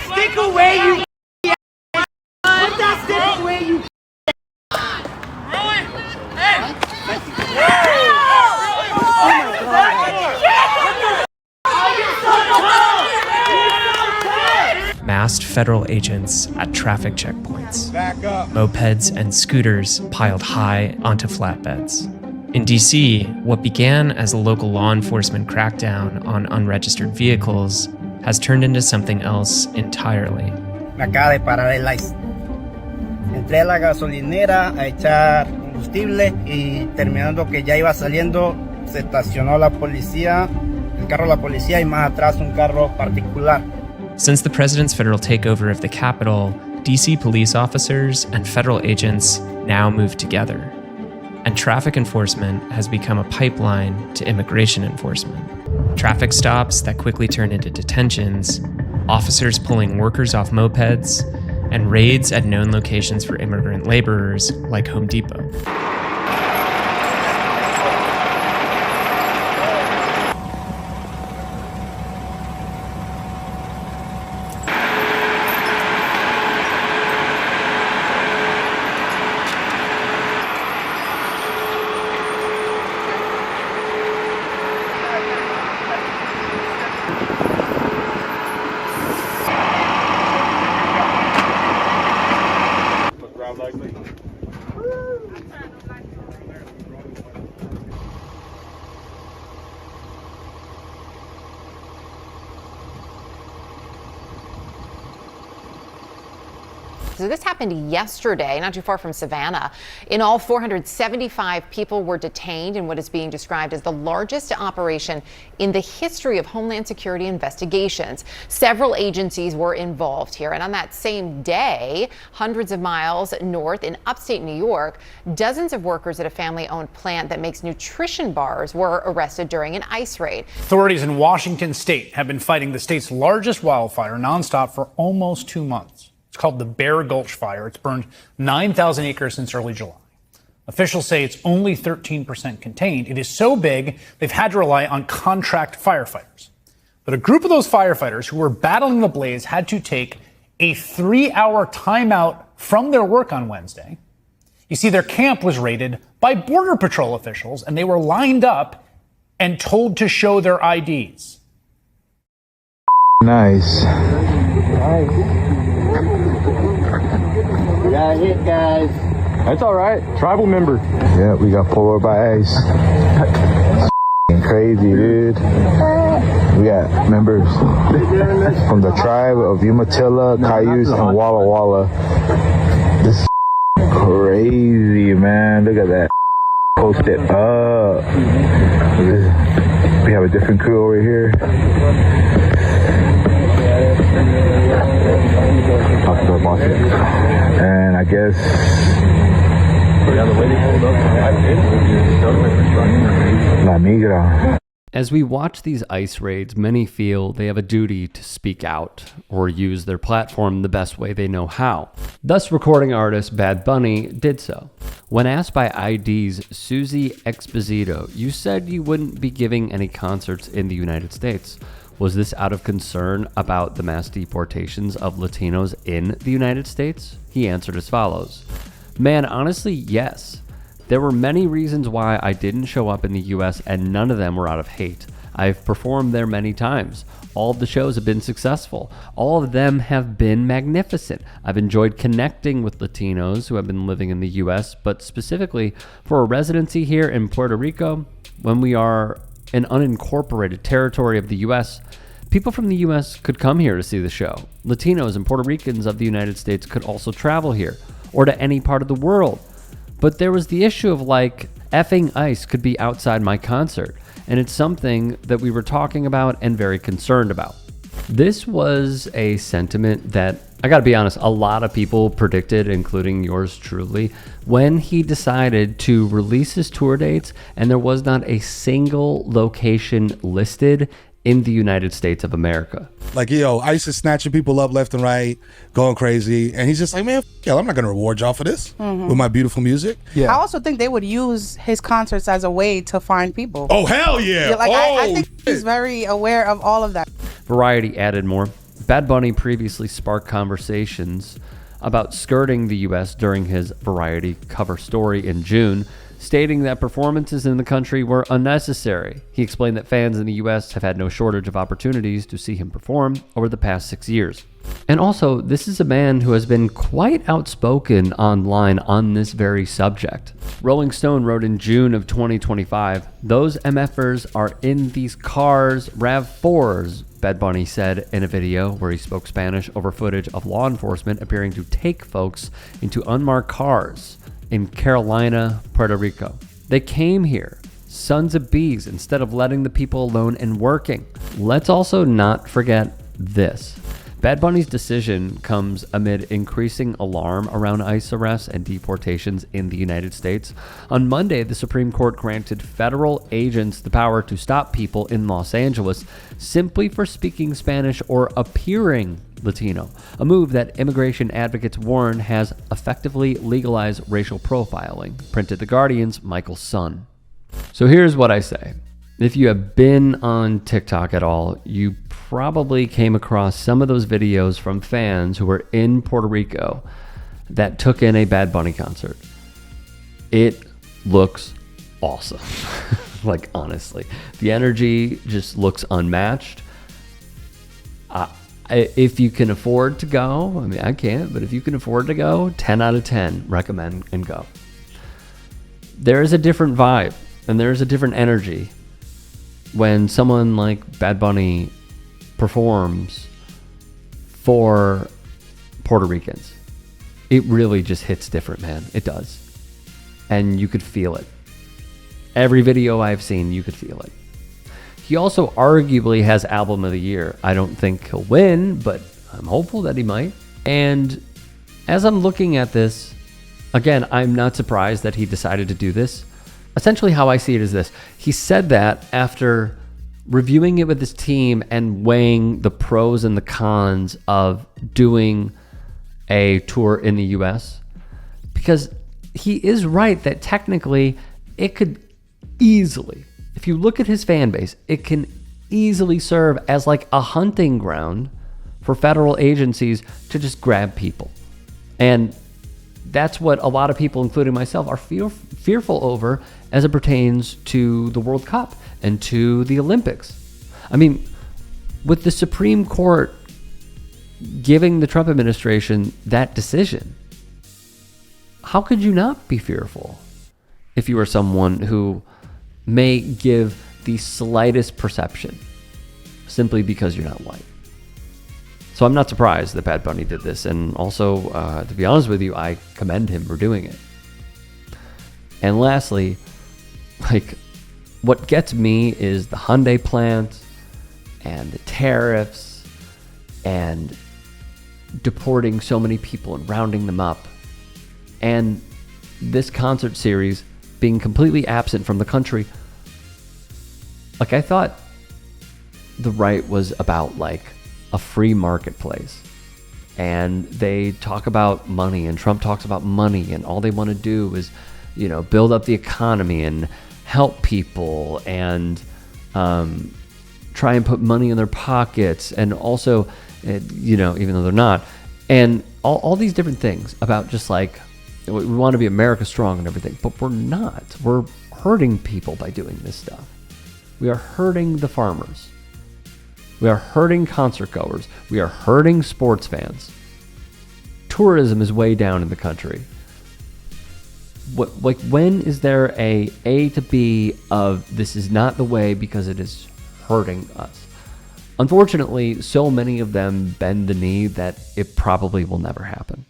stick away, you. Put that stick away, you. Masked federal agents at traffic checkpoints. Mopeds and scooters piled high onto flatbeds. In DC, what began as a local law enforcement crackdown on unregistered vehicles has turned into something else entirely. Me acaba de parar el ICE. Entré a la gasolinera a echar combustible y terminando que ya iba saliendo, se estacionó la policía, el carro de la policía y más atrás un carro particular. Since the president's federal takeover of the Capitol, DC police officers and federal agents now move together. And traffic enforcement has become a pipeline to immigration enforcement. Traffic stops that quickly turn into detentions, officers pulling workers off mopeds, and raids at known locations for immigrant laborers like Home Depot. So this happened yesterday, not too far from Savannah. In all, 475 people were detained in what is being described as the largest operation in the history of Homeland Security investigations. Several agencies were involved here. And on that same day, hundreds of miles north in upstate New York, dozens of workers at a family-owned plant that makes nutrition bars were arrested during an ICE raid. Authorities in Washington state have been fighting the state's largest wildfire nonstop for almost 2 months. It's called the Bear Gulch Fire. It's burned 9,000 acres since early July. Officials say it's only 13% contained. It is so big, they've had to rely on contract firefighters. But a group of those firefighters who were battling the blaze had to take a 3-hour timeout from their work on Wednesday. You see, their camp was raided by Border Patrol officials, and they were lined up and told to show their IDs. Nice. Got hit, guys. That's all right. Tribal member. Yeah, we got pulled over by ICE. Crazy, dude. We got members from the tribe of Umatilla, Cayuse, and Walla Walla. This is crazy, man. Look at that. Post it up. We have a different crew over here. And I guess La Migra. As we watch these ICE raids, many feel they have a duty to speak out or use their platform the best way they know how. Thus, recording artist Bad Bunny did so. When asked by ID's Susie Exposito, you said you wouldn't be giving any concerts in the United States. Was this out of concern about the mass deportations of Latinos in the United States? He answered as follows. Man, honestly, yes. There were many reasons why I didn't show up in the US, and none of them were out of hate. I've performed there many times. All of the shows have been successful. All of them have been magnificent. I've enjoyed connecting with Latinos who have been living in the US, but specifically for a residency here in Puerto Rico, when we are an unincorporated territory of the US, people from the US could come here to see the show. Latinos and Puerto Ricans of the United States could also travel here, or to any part of the world. But there was the issue of like, effing ICE could be outside my concert, and it's something that we were talking about and very concerned about. This was a sentiment that, I gotta be honest, a lot of people predicted, including yours truly, when he decided to release his tour dates and there was not a single location listed in the United States of America. Like, yo, ICE is snatching people up left and right, going crazy. And he's just like, man, y'all, I'm not gonna reward y'all for this with my beautiful music. Yeah. I also think they would use his concerts as a way to find people. Oh, hell yeah. I think he's very aware of all of that. Variety added more. Bad Bunny previously sparked conversations about skirting the U.S. during his Variety cover story in June, stating that performances in the country were unnecessary. He explained that fans in the U.S. have had no shortage of opportunities to see him perform over the past 6 years. And also, this is a man who has been quite outspoken online on this very subject. Rolling Stone wrote in June of 2025, "Those MFers are in these cars, RAV4s," Bad Bunny said in a video where he spoke Spanish over footage of law enforcement appearing to take folks into unmarked cars in Carolina, Puerto Rico. "They came here, sons of bees, instead of letting the people alone and working." Let's also not forget this. Bad Bunny's decision comes amid increasing alarm around ICE arrests and deportations in the United States. On Monday, the Supreme Court granted federal agents the power to stop people in Los Angeles simply for speaking Spanish or appearing Latino, a move that immigration advocates warn has effectively legalized racial profiling, printed The Guardian's Michael Sun. So here's what I say. If you have been on TikTok at all, you probably came across some of those videos from fans who were in Puerto Rico that took in a Bad Bunny concert. It looks awesome. Like, honestly, the energy just looks unmatched. If you can afford to go, I mean, I can't, but if you can afford to go, 10 out of 10, recommend and go. There is a different vibe and there is a different energy when someone like Bad Bunny performs for Puerto Ricans. It really just hits different, man. It does. And you could feel it. Every video I've seen, you could feel it. He also arguably has Album of the Year. I don't think he'll win, but I'm hopeful that he might. And as I'm looking at this, again, I'm not surprised that he decided to do this. Essentially, how I see it is this. He said that after reviewing it with his team and weighing the pros and the cons of doing a tour in the US, because he is right that technically it could easily, if you look at his fan base, it can easily serve as like a hunting ground for federal agencies to just grab people. And that's what a lot of people, including myself, are fearful over as it pertains to the World Cup and to the Olympics. I mean, with the Supreme Court giving the Trump administration that decision, how could you not be fearful if you are someone who may give the slightest perception simply because you're not white? So I'm not surprised that Bad Bunny did this. And also, to be honest with you, I commend him for doing it. And lastly, like, what gets me is the Hyundai plant and the tariffs and deporting so many people and rounding them up. And this concert series being completely absent from the country. Like, I thought the right was about, like, a free marketplace, and they talk about money, and Trump talks about money, and all they want to do is, you know, build up the economy and help people and try and put money in their pockets, and also, you know, even though they're not, and all these different things about just like, we want to be America strong and everything, but we're not. We're hurting people by doing this stuff. We are hurting the farmers. We are hurting concert goers. We are hurting sports fans. Tourism is way down in the country. Like, when is there a to B of this is not the way because it is hurting us? Unfortunately, so many of them bend the knee that it probably will never happen.